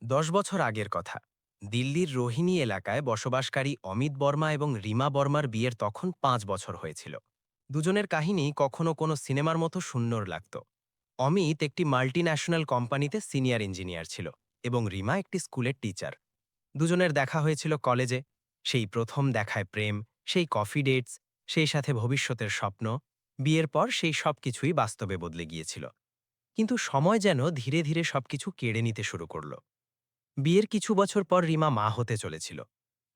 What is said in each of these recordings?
10 বছর আগের কথা। দিল্লির রোহিণী এলাকায় বসবাসকারী অমিত বর্মা এবং রিমা বর্মার বিয়ের তখন 5 বছর হয়েছিল। দুজনের কাহিনী কখনো কোনো সিনেমার মতো সুন্দর লাগত। অমিত একটি মাল্টিন্যাশনাল কোম্পানিতে সিনিয়র ইঞ্জিনিয়ার ছিল এবং রিমা একটি স্কুলের টিচার। দুজনের দেখা হয়েছিল কলেজে। সেই প্রথম দেখায় প্রেম, সেই কফি ডেটস, সেই সাথে ভবিষ্যতের স্বপ্ন। বিয়ের পর সেই সব কিছুই বাস্তবে বদলে গিয়েছিল। কিন্তু সময় যেন ধীরে ধীরে সবকিছু কেড়ে নিতে শুরু করলো। বিয়ের কিছু বছর পর রিমা মা হতে চলেছিল।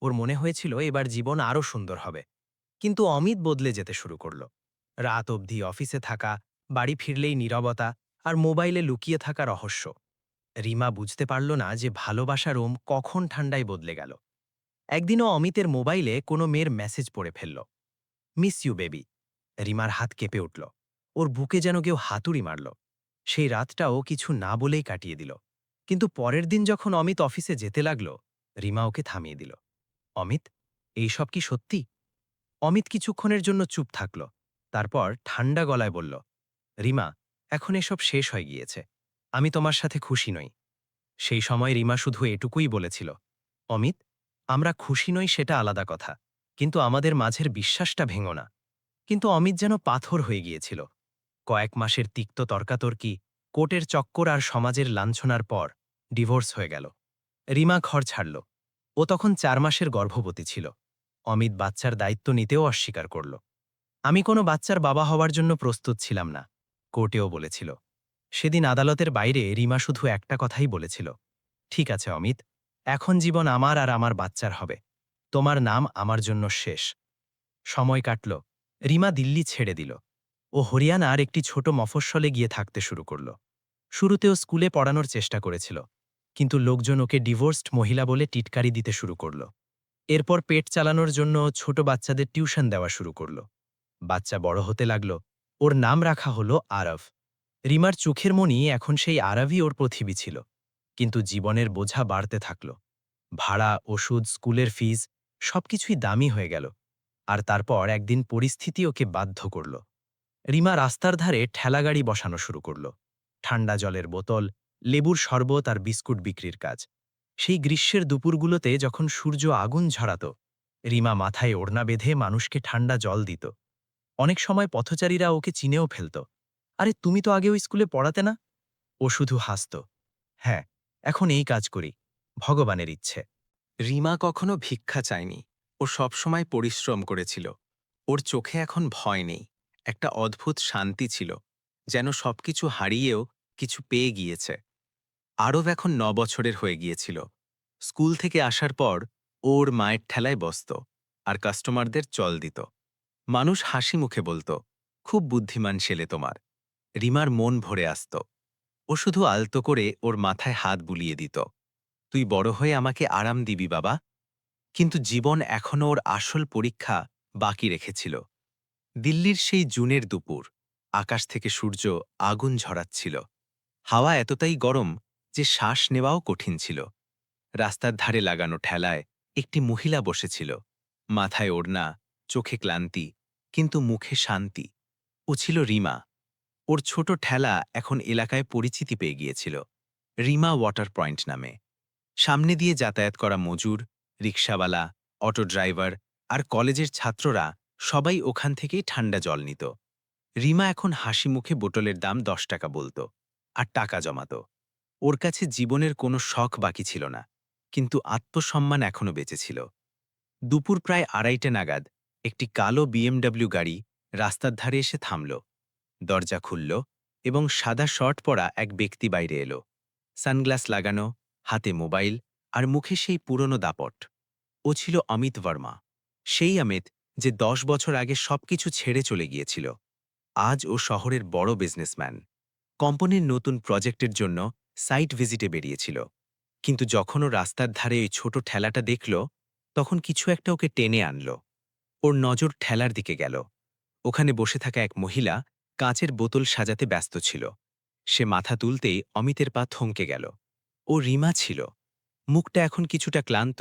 ওর মনে হয়েছিল এবার জীবন আরও সুন্দর হবে। কিন্তু অমিত বদলে যেতে শুরু করল। রাত অবধি অফিসে থাকা, বাড়ি ফিরলেই নীরবতা, আর মোবাইলে লুকিয়ে থাকা রহস্য। রিমা বুঝতে পারল না যে ভালোবাসার ওম কখন ঠান্ডায় বদলে গেল। একদিনও অমিতের মোবাইলে কোনো মেয়ের মেসেজ পড়ে ফেলল, মিস ইউ বেবি। রিমার হাত কেঁপে উঠল। ওর বুকে যেন কেউ হাতুড়ি মারল। সেই রাতটাও কিছু না বলেই কাটিয়ে দিল। কিন্তু পরের দিন যখন অমিত অফিসে যেতে লাগল, রিমা ওকে থামিয়ে দিল। অমিত, এইসব কি সত্যি? অমিত কিছুক্ষণের জন্য চুপ থাকল। তারপর ঠান্ডা গলায় বলল, রিমা, এখন এসব শেষ হয়ে গিয়েছে। আমি তোমার সাথে খুশি নই। সেই সময় রিমা শুধু এটুকুই বলেছিল, অমিত, আমরা খুশি নই সেটা আলাদা কথা, কিন্তু আমাদের মাঝের বিশ্বাসটা ভেঙো না। কিন্তু অমিত যেন পাথর হয়ে গিয়েছিল। কয়েক মাসের তিক্ত তর্কাতর্কি, কোর্টের চক্কর আর সমাজের লাঞ্ছনার পর ডিভোর্স হয়ে গেল। রিমা ঘর ছাড়ল। ও তখন 4 মাসের গর্ভবতী ছিল। অমিত বাচ্চার দায়িত্ব নিতেও অস্বীকার করল। আমি কোনো বাচ্চার বাবা হওয়ার জন্য প্রস্তুত ছিলাম না, কোর্টেও বলেছিল। সেদিন আদালতের বাইরে রিমা শুধু একটা কথাই বলেছিল, ঠিক আছে অমিত, এখন জীবন আমার আর আমার বাচ্চার হবে। তোমার নাম আমার জন্য শেষ। সময় কাটল। রিমা দিল্লি ছেড়ে দিল। ও হরিয়ানার একটি ছোট মফস্বলে গিয়ে থাকতে শুরু করল। শুরুতেও স্কুলে পড়ানোর চেষ্টা করেছিল, কিন্তু লোকজন ওকে ডিভোর্সড মহিলা বলে টিটকারি দিতে শুরু করল। এরপর পেট চালানোর জন্য ছোট বাচ্চাদের টিউশন দেওয়া শুরু করল। বাচ্চা বড় হতে লাগল। ওর নাম রাখা হলো আরব। রিমার চোখের মণি এখন সেই আরবই ওর পৃথিবী ছিল। কিন্তু জীবনের বোঝা বাড়তে থাকল। ভাড়া, ওষুধ, স্কুলের ফিজ, সবকিছুই দামি হয়ে গেল। আর তারপর একদিন পরিস্থিতি ওকে বাধ্য করল। রিমা রাস্তার ধারে ঠেলাগাড়ি বসানো শুরু করল। ঠান্ডা জলের বোতল, লেবুর শরবত আর বিস্কুট বিক্রির কাজ। সেই গ্রীষ্মের দুপুরগুলোতে যখন সূর্য আগুন ঝরাত, রিমা মাথায় ওড়না বেঁধে মানুষকে ঠান্ডা জল দিত। অনেক সময় পথচারীরা ওকে চিনেও ফেলত, আরে তুমি তো আগে ওই স্কুলে পড়াতে না? ও শুধু হাসত, হ্যাঁ, এখন এই কাজ করি, ভগবানের ইচ্ছে। রিমা কখনো ভিক্ষা চায়নি। ও সবসময় পরিশ্রম করেছিল। ওর চোখে এখন ভয় নেই, একটা অদ্ভুত শান্তি ছিল, যেন সবকিছু হারিয়েও কিছু পেয়ে গিয়েছে। আরব এখন 9 বছরের হয়ে গিয়েছিল। স্কুল থেকে আসার পর ওর মায়ের ঠেলায় বসত আর কাস্টমারদের চল দিত। মানুষ হাসি মুখে বলতো, খুব বুদ্ধিমান ছেলে তোমার। রিমার মন ভরে আসত। ও শুধু আলতো করে ওর মাথায় হাত বুলিয়ে দিত, তুই বড় হয়ে আমাকে আরাম দিবি বাবা। কিন্তু জীবন এখনও ওর আসল পরীক্ষা বাকি রেখেছিল। দিল্লির সেই জুনের দুপুর, আকাশ থেকে সূর্য আগুন ঝরাচ্ছিল। হাওয়া এতটাই গরম যে শ্বাস নেওয়াও কঠিন ছিল। রাস্তার ধারে লাগানো ঠেলায় একটি মহিলা বসেছিল, মাথায় ওড়না, চোখে ক্লান্তি, কিন্তু মুখে শান্তি। ও ছিল রিমা। ওর ছোট ঠেলা এখন এলাকায় পরিচিতি পেয়ে গিয়েছিল, রিমা ওয়াটার পয়েন্ট নামে। সামনে দিয়ে যাতায়াত করা মজুর, রিকশাওয়ালা, অটো ড্রাইভার আর কলেজের ছাত্ররা সবাই ওখান থেকেই ঠান্ডা জল নিত। রিমা এখন হাসি মুখে বোতলের দাম 10 টাকা বলত আর টাকা জমাত। ওর কাছে জীবনের কোনো শখ বাকি ছিল না, কিন্তু আত্মসম্মান এখনও বেঁচে ছিল। দুপুর প্রায় 2:30 নাগাদ একটি কালো বিএমডব্লিউ গাড়ি রাস্তার ধারে এসে থামল। দরজা খুলল এবং সাদা শর্ট পরা এক ব্যক্তি বাইরে এলো। সানগ্লাস লাগানো, হাতে মোবাইল আর মুখে সেই পুরনো দাপট। ও ছিল অমিত বর্মা, সেই অমিত যে 10 বছর আগে সবকিছু ছেড়ে চলে গিয়েছিল। আজ ও শহরের বড় বিজনেসম্যান। কোম্পানির নতুন প্রজেক্টের জন্য সাইট ভিজিটে বেরিয়েছিল। কিন্তু যখন ও রাস্তার ধারে ওই ছোট ঠেলাটা দেখল, তখন কিছু একটা ওকে টেনে আনল। ওর নজর ঠেলার দিকে গেল। ওখানে বসে থাকা এক মহিলা কাঁচের বোতল সাজাতে ব্যস্ত ছিল। সে মাথা তুলতেই অমিতের পা থমকে গেল। ও রিমা ছিল। মুখটা এখন কিছুটা ক্লান্ত,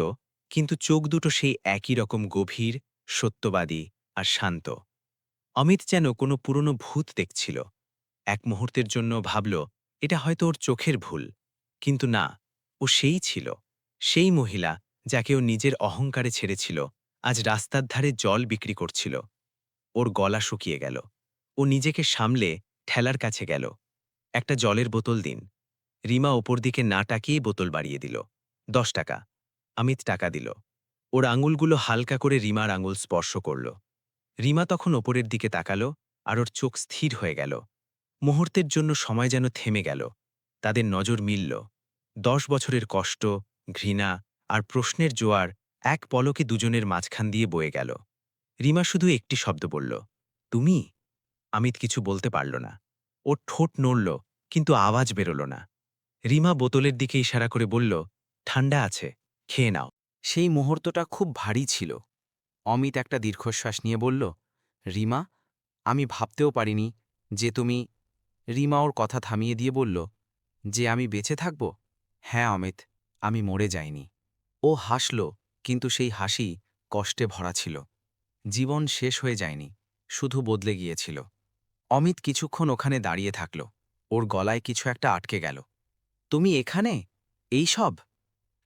কিন্তু চোখ দুটো সেই একই রকম গভীর, সত্যবাদী আর শান্ত। অমিত যেন কোনো পুরনো ভূত দেখছিল। এক মুহূর্তের জন্য ভাবল এটা হয়তো ওর চোখের ভুল, কিন্তু না, ও সেই ছিল, সেই মহিলা যাকে ও নিজের অহংকারে ছেড়েছিল, আজ রাস্তার ধারে জল বিক্রি করছিল। ওর গলা শুকিয়ে গেল। ও নিজেকে সামলে ঠেলার কাছে গেল। একটা জলের বোতল দিন। রিমা ওপর দিকে না তাকিয়েই বোতল বাড়িয়ে দিল। ১০ টাকা। অমিত টাকা দিল। ওর আঙুলগুলো হালকা করে রিমার আঙুল স্পর্শ করল। রিমা তখন ওপরের দিকে তাকালো, আর ওর চোখ স্থির হয়ে গেল। মুহূর্তের জন্য সময় যেন থেমে গেল। তাদের নজর মিলল। ১০ বছরের কষ্ট, ঘৃণা আর প্রশ্নের জোয়ার এক পলকে দুজনের মাঝখান দিয়ে বয়ে গেল। রিমা শুধু একটি শব্দ বলল, তুমি। অমিত কিছু বলতে পারল না। ওর ঠোঁট নড়ল, কিন্তু আওয়াজ বেরোল না। রিমা বোতলের দিকে ইশারা করে বলল, ঠান্ডা আছে, খেয়ে নাও। সেই মুহূর্তটা খুব ভারী ছিল। অমিত একটা দীর্ঘশ্বাস নিয়ে বলল, রিমা, আমি ভাবতেও পারিনি যে তুমি। রিমা ওর কথা থামিয়ে দিয়ে বলল, যে আমি বেঁচে থাকব? হ্যাঁ অমিত, আমি মরে যাইনি। ও হাসল, কিন্তু সেই হাসি কষ্টে ভরা ছিল। জীবন শেষ হয়ে যায়নি, শুধু বদলে গিয়েছিল। অমিত কিছুক্ষণ ওখানে দাঁড়িয়ে থাকল। ওর গলায় কিছু একটা আটকে গেল। তুমি এখানে? এই সব?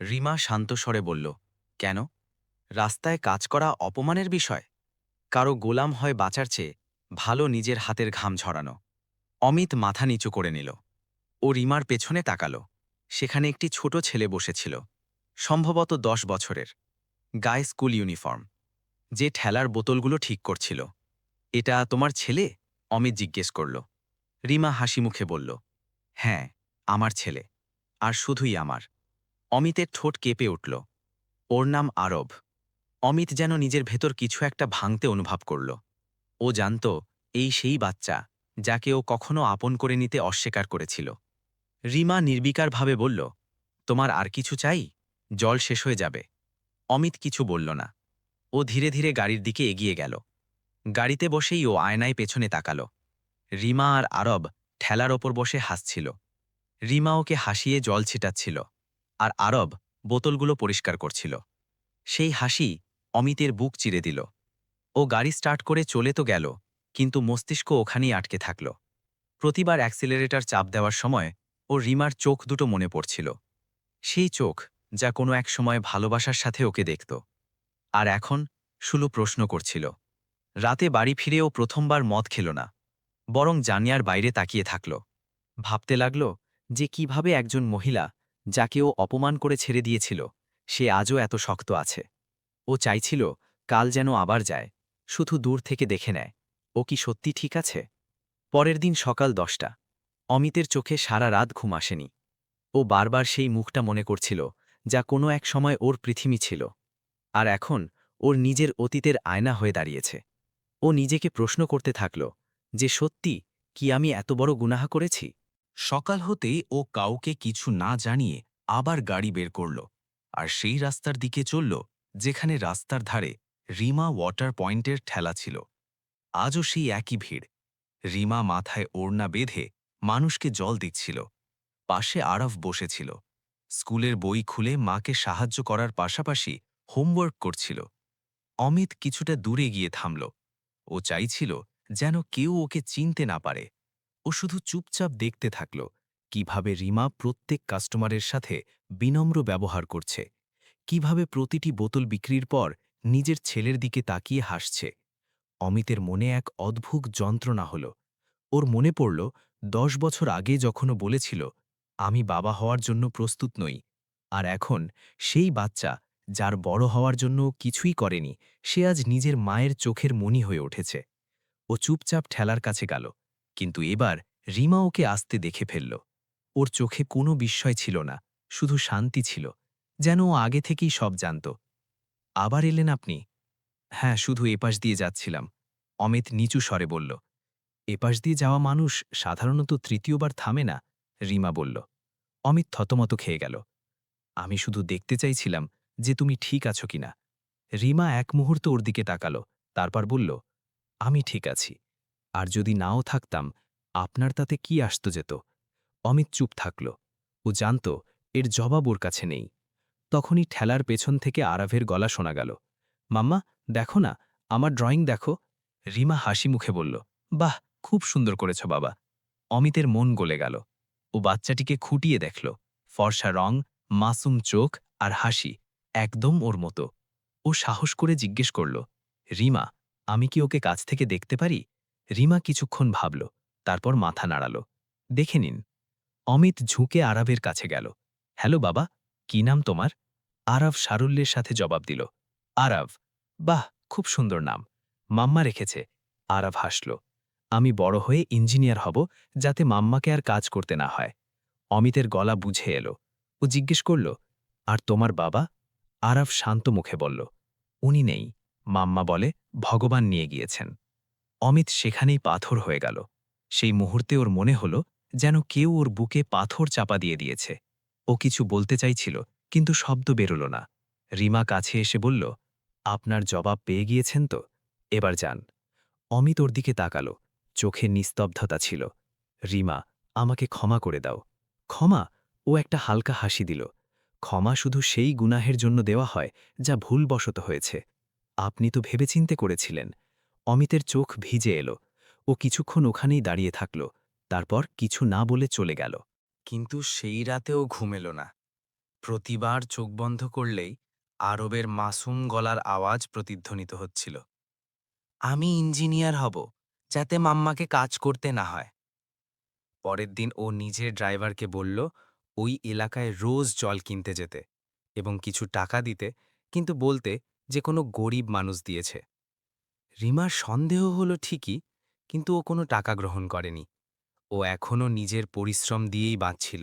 রিমা শান্ত স্বরে বলল, কেন? রাস্তায় কাজ করা অপমানের বিষয়? কারো গোলাম হয় বাঁচার চেয়ে ভালো নিজের হাতের ঘাম ঝরানো। অমিত মাথা নিচু করে নিল। ও রিমার পেছনে তাকালো। সেখানে একটি ছোট ছেলে বসেছিল, সম্ভবত ১০ বছরের, গায়ে স্কুল ইউনিফর্ম, যে ঠেলার বোতলগুলো ঠিক করছিল। এটা তোমার ছেলে? অমিত জিজ্ঞেস করল। রিমা হাসি মুখে বলল, হ্যাঁ, আমার ছেলে, আর শুধুই আমার। অমিতের ঠোঁট কেঁপে উঠল। ওর নাম আরব। অমিত যেন নিজের ভেতর কিছু একটা ভাঙতে অনুভব করল। ও জানত, এই সেই বাচ্চা যাকে ও কখনো আপন করে নিতে অস্বীকার করেছিল। রিমা নির্বিকারভাবে বলল, তোমার আর কিছু চাই? জল শেষ হয়ে যাবে। অমিত কিছু বলল না। ও ধীরে ধীরে গাড়ির দিকে এগিয়ে গেল। গাড়িতে বসেই ও আয়নায় পেছনে তাকাল। রিমা আর আরব ঠেলার ওপর বসে হাসছিল। রিমা ওকে হাসিয়ে জল ছিটাচ্ছিল, আর আরব বোতলগুলো পরিষ্কার করছিল। সেই হাসি অমিতের বুক চিরে দিল। ও গাড়ি স্টার্ট করে চলে তো গেল, কিন্তু মস্তিষ্ক ওখানেই আটকে থাকল। প্রতিবার অ্যাক্সিলারেটর চাপ দেওয়ার সময় ও রিমার চোখ দুটো মনে পড়ছিল। সেই চোখ যা কোনো এক সময় ভালোবাসার সাথে ওকে দেখত, আর এখন শুধু প্রশ্ন করছিল। রাতে বাড়ি ফিরে ও প্রথমবার মদ খেল না, বরং জানিয়ার বাইরে তাকিয়ে থাকল। ভাবতে লাগল যে কিভাবে একজন মহিলা যাকে ও অপমান করে ছেড়ে দিয়েছিল, সে আজও এত শক্ত আছে। ও চাইছিল কাল যেন আবার যায়, শুধু দূর থেকে দেখে নেয় ও কি সত্যি ঠিক আছে। পরের দিন সকাল ১০টা। অমিতের চোখে সারা রাত ঘুম আসেনি। ও বারবার সেই মুখটা মনে করছিল, যা কোনো এক সময় ওর পৃথিবী ছিল, আর এখন ওর নিজের অতীতের আয়না হয়ে দাঁড়িয়েছে। ও নিজেকে প্রশ্ন করতে থাকল, যে সত্যি কি আমি এত বড় গুনাহ করেছি? সকাল হতেই ও কাউকে কিছু না জানিয়ে আবার গাড়ি বের করল, আর সেই রাস্তার দিকে চলল যেখানে রাস্তার ধারে রিমা ওয়াটার পয়েন্টের ঠেলা ছিল। আজও সেই একই ভিড়। রিমা মাথায় ওড়না বেঁধে মানুষকে জল দিচ্ছিল। পাশে আরফ বসেছিল, স্কুলের বই খুলে মাকে সাহায্য করার পাশাপাশি হোমওয়ার্ক করছিল। অমিত কিছুটা দূরে গিয়ে থামল। ও চাইছিল যেন কেউ ওকে চিনতে না পারে। ও শুধু চুপচাপ দেখতে থাকল কিভাবে রিমা প্রত্যেক কাস্টমারের সাথে বিনম্র ব্যবহার করছে, কিভাবে প্রতিটি বোতল বিক্রির পর নিজের ছেলের দিকে তাকিয়ে হাসছে। অমিতের মনে এক অদ্ভুত যন্ত্রণা হল। ওর মনে পড়ল ১০ বছর আগে যখনও বলেছিল, আমি বাবা হওয়ার জন্য প্রস্তুত নই। আর এখন সেই বাচ্চা, যার বড় হওয়ার জন্য ও কিছুই করেনি, সে আজ নিজের মায়ের চোখের মণি হয়ে উঠেছে। ও চুপচাপ ঠেলার কাছে গেল, কিন্তু এবার রিমা ওকে আসতে দেখে ফেলল। ওর চোখে কোনো বিস্ময় ছিল না, শুধু শান্তি ছিল, যেন ও আগে থেকেই সব জানত। আবার এলেন আপনি? হ্যাঁ, শুধু এপাশ দিয়ে যাচ্ছিলাম, অমিত নিচু স্বরে বলল। এপাশ দিয়ে যাওয়া মানুষ সাধারণত তৃতীয়বার থামে না, রিমা বলল। অমিত থতমত খেয়ে গেল। আমি শুধু দেখতে চাইছিলাম যে তুমি ঠিক আছো কিনা। রিমা এক মুহূর্ত ওর দিকে তাকালো, তারপর বলল, আমি ঠিক আছি। আর যদি নাও থাকতাম, আপনার তাতে কি আসত যেত? অমিত চুপ থাকল। ও জানত এর জবাব ওর কাছে নেই। তখনই ঠেলার পেছন থেকে আরাভের গলা শোনা গেল, মাম্মা, দেখো না, আমার ড্রয়িং দেখো। রিমা হাসি মুখে বলল, বাহ, খুব সুন্দর করেছ বাবা। অমিতের মন গলে গেল। ও বাচ্চাটিকে খুঁটিয়ে দেখল। ফর্সা রং, মাসুম চোখ আর হাসি, একদম ওর মতো। ও সাহস করে জিজ্ঞেস করল, রিমা, আমি কি ওকে কাছ থেকে দেখতে পারি? রিমা কিছুক্ষণ ভাবল, তারপর মাথা নাড়াল। দেখে নিন। অমিত ঝুঁকে আরবের কাছে গেল। হ্যালো বাবা, কি নাম তোমার? আরব সারল্যের সাথে জবাব দিল, আরব। বাহ, খুব সুন্দর নাম। মাম্মা রেখেছে। আরব হাসল। আমি বড় হয়ে ইঞ্জিনিয়ার হব, যাতে মাম্মাকে আর কাজ করতে না হয়। অমিতের গলা বুঝে এলো। ও জিজ্ঞেস করল, আর তোমার বাবা? আরব শান্ত মুখে বলল, উনি নেই। মাম্মা বলে ভগবান নিয়ে গিয়েছেন। অমিত সেখানেই পাথর হয়ে গেল। সেই মুহূর্তে ওর মনে হল যেন কেউ ওর বুকে পাথর চাপা দিয়ে দিয়েছে। ও কিছু বলতে চাইছিল, কিন্তু শব্দ বেরোল না। রিমা কাছে এসে বলল, আপনার জবাব পেয়ে গিয়েছেন তো, এবার যান। অমিত ওর দিকে তাকাল। চোখে নিস্তব্ধতা ছিল। রিমা, আমাকে ক্ষমা করে দাও। ক্ষমা? ও একটা হালকা হাসি দিল। ক্ষমা শুধু সেই গুনাহের জন্য দেওয়া হয় যা ভুলবশত হয়েছে। আপনি তো ভেবেচিন্তে করেছিলেন। অমিতের চোখ ভিজে এলো। ও কিছুক্ষণ ওখানেই দাঁড়িয়ে থাকল, তারপর কিছু না বলে চলে গেল। কিন্তু সেই রাতেও ঘুম এলো না। প্রতিবার চোখ বন্ধ করলেই আরবের মাসুম গলার আওয়াজ প্রতিধ্বনিত হচ্ছিল, আমি ইঞ্জিনিয়ার হব, যাতে মাম্মাকে কাজ করতে না হয়। পরের দিন ও নিজের ড্রাইভারকে বলল ওই এলাকায় রোজ জল কিনতে যেতে এবং কিছু টাকা দিতে, কিন্তু বলতে যে কোনো গরিব মানুষ দিয়েছে। রিমার সন্দেহ হলো ঠিকই, কিন্তু ও কোনো টাকা গ্রহণ করেনি। ও এখনও নিজের পরিশ্রম দিয়েই বাঁচছিল।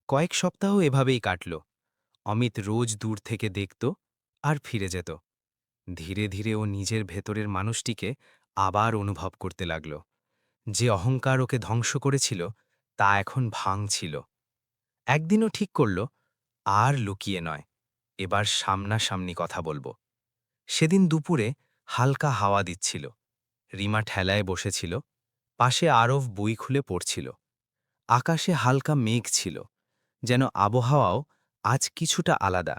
কয়েক সপ্তাহ এভাবেই কাটল। অমিত রোজ দূর থেকে দেখত আর ফিরে যেত। ধীরে ধীরে ও নিজের ভেতরের মানুষটিকে আবার অনুভব করতে লাগল। যে অহংকার ওকে ধ্বংস করেছিল তা এখন ভাঙছিল। একদিনও ঠিক করল, আর লুকিয়ে নয়, এবার সামনাসামনি কথা বলবো। সেদিন দুপুরে হালকা হাওয়া দিচ্ছিল। রিমা ঠেলায় বসেছিল, পাশে আরব বই খুলে পড়ছিল। আকাশে হালকা মেঘ ছিল, যেন আবহাওয়াও আজ কিছুটা আলাদা।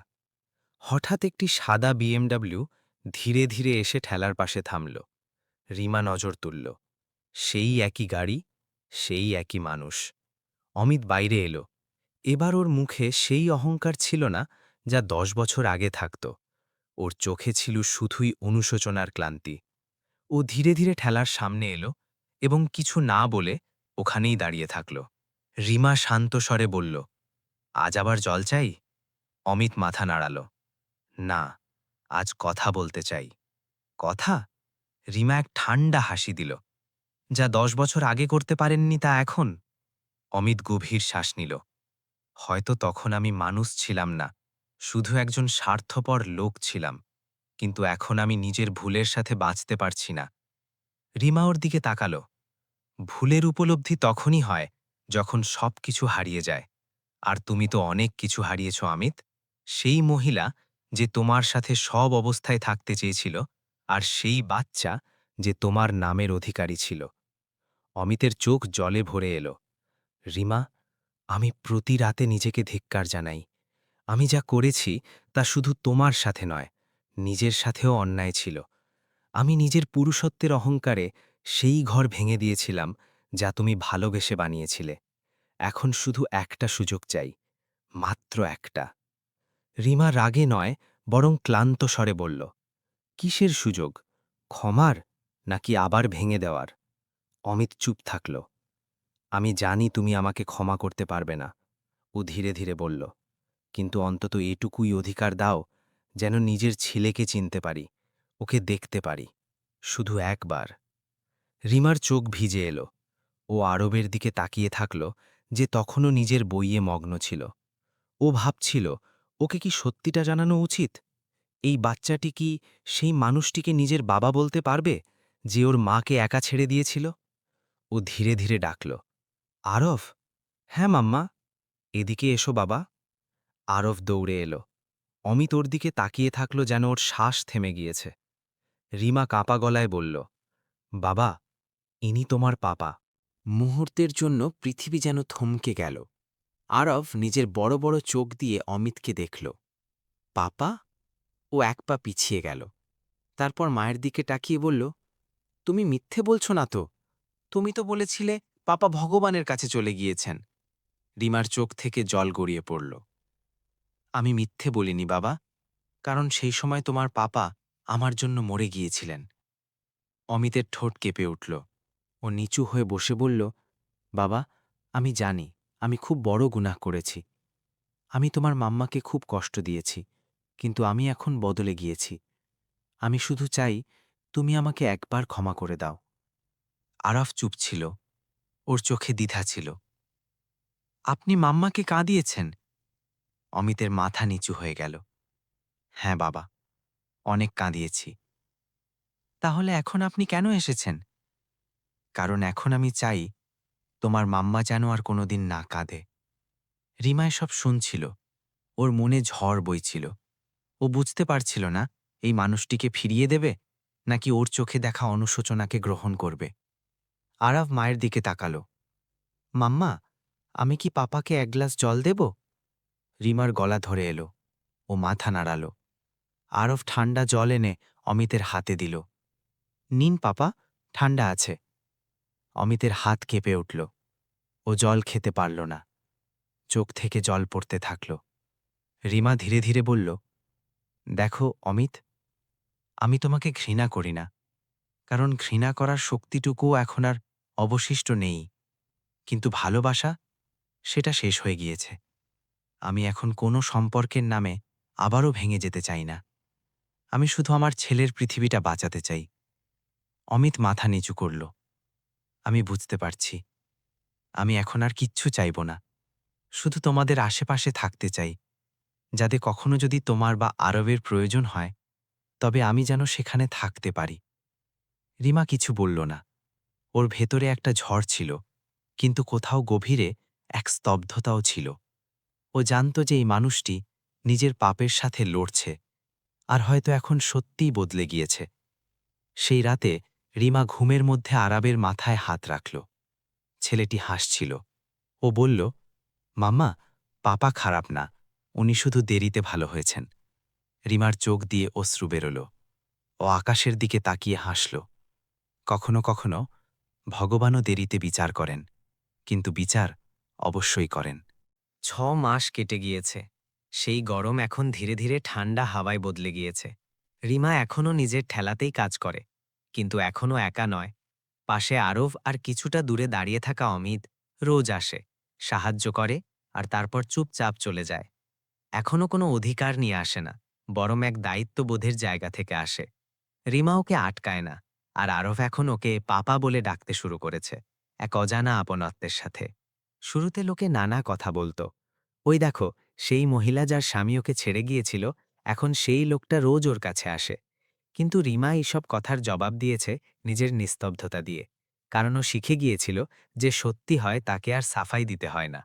হঠাৎ একটি সাদা বিএমডব্লিউ ধীরে ধীরে এসে ঠেলার পাশে থামল। রিমা নজর তুলল। সেই একই গাড়ি, সেই একই মানুষ। অমিত বাইরে এলো। এবার ওর মুখে সেই অহংকার ছিল না যা 10 বছর আগে থাকত। ওর চোখে ছিল শুধুই অনুশোচনার ক্লান্তি। ও ধীরে ধীরে ঠেলার সামনে এলো এবং কিছু না বলে ওখানেই দাঁড়িয়ে থাকল। রিমা শান্ত স্বরে বলল, আজ আবার জল চাই? অমিত মাথা নাড়াল। না, আজ কথা বলতে চাই। কথা? রিমা এক ঠান্ডা হাসি দিল। যা 10 বছর আগে করতে পারেননি তা এখন? অমিত গভীর শ্বাস নিল। হয়তো তখন আমি মানুষ ছিলাম না, শুধু একজন স্বার্থপর লোক ছিলাম, কিন্তু এখন আমি নিজের ভুলের সাথে বাঁচতে পারছি না। রিমা ওর দিকে তাকাল। ভুলের উপলব্ধি তখনই হয় যখন সব কিছু হারিয়ে যায়। আর তুমি তো অনেক কিছু হারিয়েছ অমিত। সেই মহিলা যে তোমার সাথে সব অবস্থায় থাকতে চেয়েছিল, আর সেই বাচ্চা যে তোমার নামের অধিকারী ছিল। অমিতের চোখ জলে ভরে এলো। রিমা, আমি প্রতি রাতে নিজেকে ধিক্কার জানাই। আমি যা করেছি তা শুধু তোমার সাথে নয়, নিজের সাথেও অন্যায় ছিল। আমি নিজের পুরুষত্বের অহংকারে সেই ঘর ভেঙে দিয়েছিলাম যা তুমি ভালোবেসে বানিয়েছিলে। এখন শুধু একটা সুযোগ চাই, মাত্র একটা। রিমা রাগে নয়, বরং ক্লান্ত স্বরে বলল, কিসের সুযোগ? ক্ষমার, নাকি আবার ভেঙে দেওয়ার? অমিত চুপ থাকল। আমি জানি তুমি আমাকে ক্ষমা করতে পারবে না, ও ধীরে ধীরে বলল, কিন্তু অন্তত এটুকুই অধিকার দাও যেন নিজের ছেলেকে চিনতে পারি, ওকে দেখতে পারি, শুধু একবার। রিমার চোখ ভিজে এলো। ও আরবের দিকে তাকিয়ে থাকল, যে তখনও নিজের বইয়ে মগ্ন ছিল। ও ভাবছিল, ওকে কি সত্যিটা জানানো উচিত? এই বাচ্চাটি কি সেই মানুষটিকে নিজের বাবা বলতে পারবে, যে ওর মাকে একা ছেড়ে দিয়েছিল? ও ধীরে ধীরে ডাকল, আরব। হ্যাঁ মাম্মা। এদিকে এসো বাবা। আরব দৌড়ে এলো। অমিত ওর দিকে তাকিয়ে থাকল যেন ওর শ্বাস থেমে গিয়েছে। রিমা কাঁপা গলায় বলল, বাবা, ইনি তোমার পাপা। মুহূর্তের জন্য পৃথিবী যেন থমকে গেল। আরব নিজের বড় বড় চোখ দিয়ে অমিতকে দেখল। পাপা? ও এক পা পিছিয়ে গেল। তারপর মায়ের দিকে তাকিয়ে বলল, তুমি মিথ্যে বলছো না তো? তুমি তো বলেছিলে পাপা ভগবানের কাছে চলে গিয়েছেন। রিমার চোখ থেকে জল গড়িয়ে পড়ল। আমি মিথ্যে বলিনি বাবা, কারণ সেই সময় তোমার পাপা আমার জন্য মরে গিয়েছিলেন। অমিতের ঠোঁট কেঁপে উঠল। ও নিচু হয়ে বসে বলল, বাবা, আমি জানি আমি খুব বড় গুনাহ করেছি। আমি তোমার মাম্মাকে খুব কষ্ট দিয়েছি, কিন্তু আমি এখন বদলে গিয়েছি। আমি শুধু চাই তুমি আমাকে একবার ক্ষমা করে দাও। আরাফ চুপ ছিল। ওর চোখে দ্বিধা ছিল। আপনি মাম্মাকে কাঁদিয়েছেন? অমিতের মাথা নিচু হয়ে গেল। হ্যাঁ বাবা, অনেক কাঁদিয়েছি। তাহলে এখন আপনি কেন এসেছেন? কারণ এখন আমি চাই তোমার মাম্মা যেন আর কোনোদিন না কাঁদে। রিমা এসব শুনছিল। ওর মনে ঝড় বইছিল। ও বুঝতে পারছিল না এই মানুষটিকে ফিরিয়ে দেবে নাকি ওর চোখে দেখা অনুশোচনাকে গ্রহণ করবে। আরাফ মায়ের দিকে তাকালো। মাম্মা, আমি কি পাপাকে এক গ্লাস জল দেব? রিমার গলা ধরে এলো। ও মাথা নাড়াল। আরফ ঠান্ডা জল এনে অমিতের হাতে দিল। নিন পাপা, ঠান্ডা আছে। অমিতের হাত কেঁপে উঠল। ও জল খেতে পারল না। চোখ থেকে জল পড়তে থাকল। রিমা ধীরে ধীরে বলল, দেখো অমিত, আমি তোমাকে ঘৃণা করি না, কারণ ঘৃণা করার শক্তিটুকুও এখন আর অবশিষ্ট নেই। কিন্তু ভালোবাসা, সেটা শেষ হয়ে গিয়েছে। আমি এখন কোনো সম্পর্কের নামে আবারও ভেঙে যেতে চাই না। আমি শুধু আমার ছেলের পৃথিবীটা বাঁচাতে চাই। অমিত মাথা নিচু করল। আমি বুঝতে পারছি। আমি এখন আর কিচ্ছু চাইব না। শুধু তোমাদের আশেপাশে থাকতে চাই, যাতে কখনো যদি তোমার বা আরবের প্রয়োজন হয়, তবে আমি যেন সেখানে থাকতে পারি। রিমা কিছু বলল না। ওর ভেতরে একটা ঝড় ছিল, কিন্তু কোথাও গভীরে এক স্তব্ধতাও ছিল। ও জানত যে এই মানুষটি নিজের পাপের সাথে লড়ছে, আর হয়তো এখন সত্যিই বদলে গিয়েছে। সেই রাতে রিমা ঘুমের মধ্যে আরাবের মাথায় হাত রাখল। ছেলেটি হাসছিল। ও বলল, মাম্মা, পাপা খারাপ না, উনি শুধু দেরিতে ভালো হয়েছেন। রিমার চোখ দিয়ে অশ্রু বেরোল। ও আকাশের দিকে তাকিয়ে হাসল। কখনো কখনো ভগবানও দেরিতে বিচার করেন, কিন্তু বিচার অবশ্যই করেন। 6 মাস কেটে গিয়েছে। সেই গরম এখন ধীরে ধীরে ঠান্ডা হাওয়ায় বদলে গিয়েছে। রিমা এখনও নিজের ঠেলাতেই কাজ করে, কিন্তু এখনও একা নয়। পাশে আরব আর কিছুটা দূরে দাঁড়িয়ে থাকা অমিত রোজ আসে, সাহায্য করে, আর তারপর চুপচাপ চলে যায়। এখনও কোনো অধিকার নিয়ে আসে না, বরং এক দায়িত্ববোধের জায়গা থেকে আসে। রিমা ওকে আটকায় না, আর আরব এখন ওকে পাপা বলে ডাকতে শুরু করেছে, এক অজানা আপনত্বের সাথে। শুরুতে লোকে নানা কথা বলতো, ওই দেখো, সেই মহিলা যার স্বামী ওকে ছেড়ে গিয়েছিল, এখন সেই লোকটা রোজ ওর কাছে আসে। কিন্তু রিমা এইসব কথার জবাব দিয়েছে নিজের নিস্তব্ধতা দিয়ে, কারণ ও শিখে গিয়েছিল যে সত্যি হয় তাকে আর সাফাই দিতে হয় না।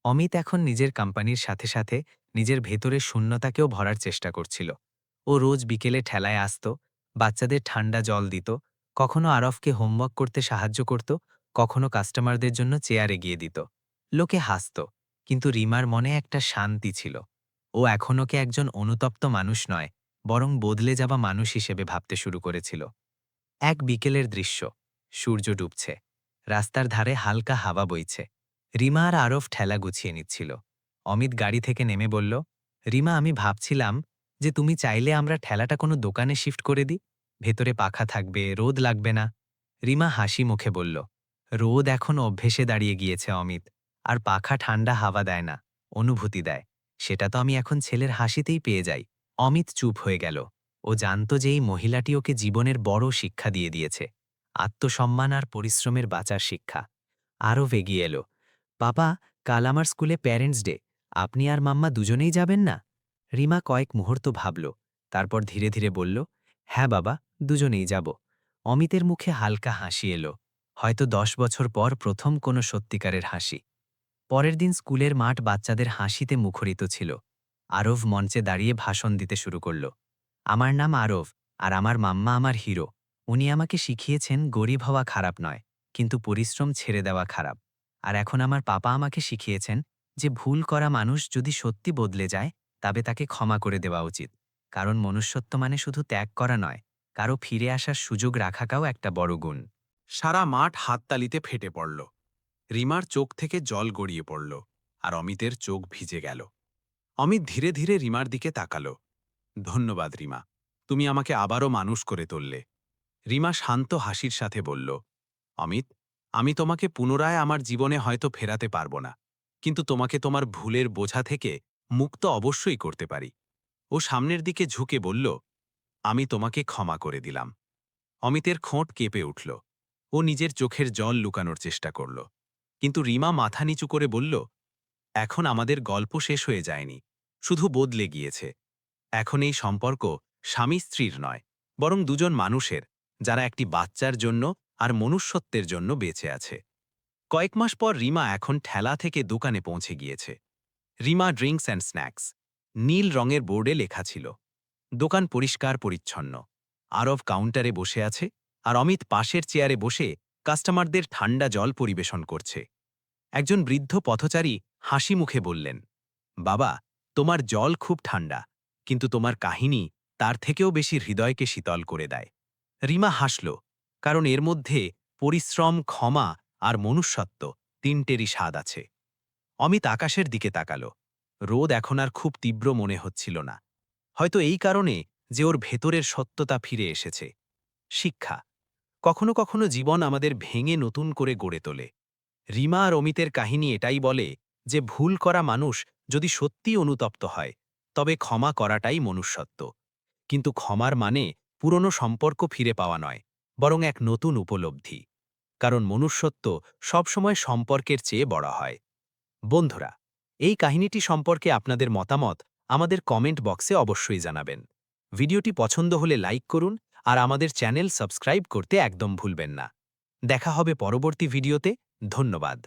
অমিত এখন নিজের কোম্পানির সাথে সাথে নিজের ভেতরের শূন্যতাকেও ভরার চেষ্টা করছিল। ও রোজ বিকেলে ঠেলায় আসত, বাচ্চাদের ঠান্ডা জল দিত, কখনো আরফকে হোমওয়ার্ক করতে সাহায্য করত, কখনো কাস্টমারদের জন্য চেয়ার এগিয়ে দিত। লোকে হাসত, কিন্তু রিমার মনে একটা শান্তি ছিল। ও এখন ওকে একজন অনুতপ্ত মানুষ নয়, বরং বদলে যাওয়া মানুষ হিসেবে ভাবতে শুরু করেছিল। এক বিকেলের দৃশ্য। সূর্য ডুবছে। রাস্তার ধারে হালকা হাওয়া বইছে। রিমা আর আরফ ঠেলা গুছিয়ে নিচ্ছিল। অমিত গাড়ি থেকে নেমে বলল, রিমা, আমি ভাবছিলাম যে তুমি চাইলে আমরা ঠেলাটা কোনো দোকানে শিফট করে দিই। ভেতরে পাখা থাকবে, রোদ লাগবে না। রিমা হাসি মুখে বলল, রোদ এখন অভ্যেসে দাঁড়িয়ে গিয়েছে অমিত, আর পাখা ঠান্ডা হাওয়া দেয় না, অনুভূতি দেয়। সেটা তো আমি এখন ছেলের হাসিতেই পেয়ে যাই। অমিত চুপ হয়ে গেল। ও জানত যে এই মহিলাটি ওকে জীবনের বড় শিক্ষা দিয়ে দিয়েছে, আত্মসম্মান আর পরিশ্রমের বাঁচার শিক্ষা। আরও এগিয়ে এলো, বাবা, কাল আমার স্কুলে প্যারেন্টস ডে, আপনি আর মাম্মা দুজনেই যাবেন না? রিমা কয়েক মুহূর্ত ভাবল, তারপর ধীরে ধীরে বলল, হ্যাঁ বাবা, দুজনেই যাব। অমিতের মুখে হালকা হাসি এলো, হয়তো 10 বছর পর প্রথম কোনো সত্যিকারের হাসি। পরের দিন স্কুলের মাঠ বাচ্চাদের হাসিতে মুখরিত ছিল। আরব মঞ্চে দাঁড়িয়ে ভাষণ দিতে শুরু করল, আমার নাম আরব, আর আমার মাম্মা আমার হিরো। উনি আমাকে শিখিয়েছেন গরিব হওয়া খারাপ নয়, কিন্তু পরিশ্রম ছেড়ে দেওয়া খারাপ। আর এখন আমার পাপা আমাকে শিখিয়েছেন যে ভুল করা মানুষ যদি সত্যি বদলে যায়, তবে তাকে ক্ষমা করে দেওয়া উচিত। কারণ মনুষ্যত্ব মানে শুধু ত্যাগ করা নয়, কারো ফিরে আসার সুযোগ রাখাটাও একটা বড় গুণ। সারা মাঠ হাততালিতে ফেটে পড়ল। রিমার চোখ থেকে জল গড়িয়ে পড়ল, আর অমিতের চোখ ভিজে গেল। অমিত ধীরে ধীরে রিমার দিকে তাকালো। ধন্যবাদ রিমা, তুমি আমাকে আবারও মানুষ করে তুললে। রিমা শান্ত হাসির সাথে বলল, অমিত, আমি তোমাকে পুনরায় আমার জীবনে হয়তো ফেরাতে পারব না, কিন্তু তোমাকে তোমার ভুলের বোঝা থেকে মুক্ত অবশ্যই করতে পারি। ও সামনের দিকে ঝুঁকে বলল, আমি তোমাকে ক্ষমা করে দিলাম। অমিতের ঠোঁট কেঁপে উঠল। ও নিজের চোখের জল লুকানোর চেষ্টা করল, কিন্তু রিমা মাথা নিচু করে বলল, এখন আমাদের গল্প শেষ হয়ে যায়নি, শুধু বদলে গিয়েছে। এখন এই সম্পর্ক স্বামী স্ত্রীর নয়, বরং দুজন মানুষের, যারা একটি বাচ্চার জন্য আর মনুষ্যত্বের জন্য বেঁচে আছে। কয়েক মাস পর রিমা এখন ঠেলা থেকে দোকানে পৌঁছে গিয়েছে। রিমা ড্রিঙ্কস অ্যান্ড স্ন্যাক্স, নীল রঙের বোর্ডে লেখা ছিল। দোকান পরিষ্কার পরিচ্ছন্ন। আরব কাউন্টারে বসে আছে, আর অমিত পাশের চেয়ারে বসে কাস্টমারদের ঠান্ডা জল পরিবেশন করছে। একজন বৃদ্ধ পথচারী হাসি মুখে বললেন, বাবা, তোমার জল খুব ঠান্ডা, কিন্তু তোমার কাহিনী তার থেকেও বেশি হৃদয়কে শীতল করে দেয়। রিমা হাসল, কারণ এর মধ্যে পরিশ্রম, ক্ষমা আর মনুষ্যত্ব তিনটেরই স্বাদ আছে। অমিত আকাশের দিকে তাকাল। রোদ এখন আর খুব তীব্র মনে হচ্ছিল না, হয়তো এই কারণে যে ওর ভেতরের সত্যতা ফিরে এসেছে। শিক্ষা, কখনো কখনো জীবন আমাদের ভেঙে নতুন করে গড়ে তোলে। রিমা আর অমিতের কাহিনী এটাই বলে যে ভুল করা মানুষ যদি সত্যি অনুতপ্ত হয়, তবে ক্ষমা করাটাই মনুষ্যত্ব। কিন্তু ক্ষমার মানে পুরনো সম্পর্ক ফিরে পাওয়া নয়, বরং এক নতুন উপলব্ধি। কারণ মনুষ্যত্ব সবসময় সম্পর্কের চেয়ে বড় হয়। বন্ধুরা, এই কাহিনীটি সম্পর্কে আপনাদের মতামত আমাদের কমেন্ট বক্সে অবশ্যই জানাবেন। ভিডিওটি পছন্দ হলে লাইক করুন, আর আমাদের চ্যানেল সাবস্ক্রাইব করতে একদম ভুলবেন না। দেখা হবে পরবর্তী ভিডিওতে। ধন্যবাদ।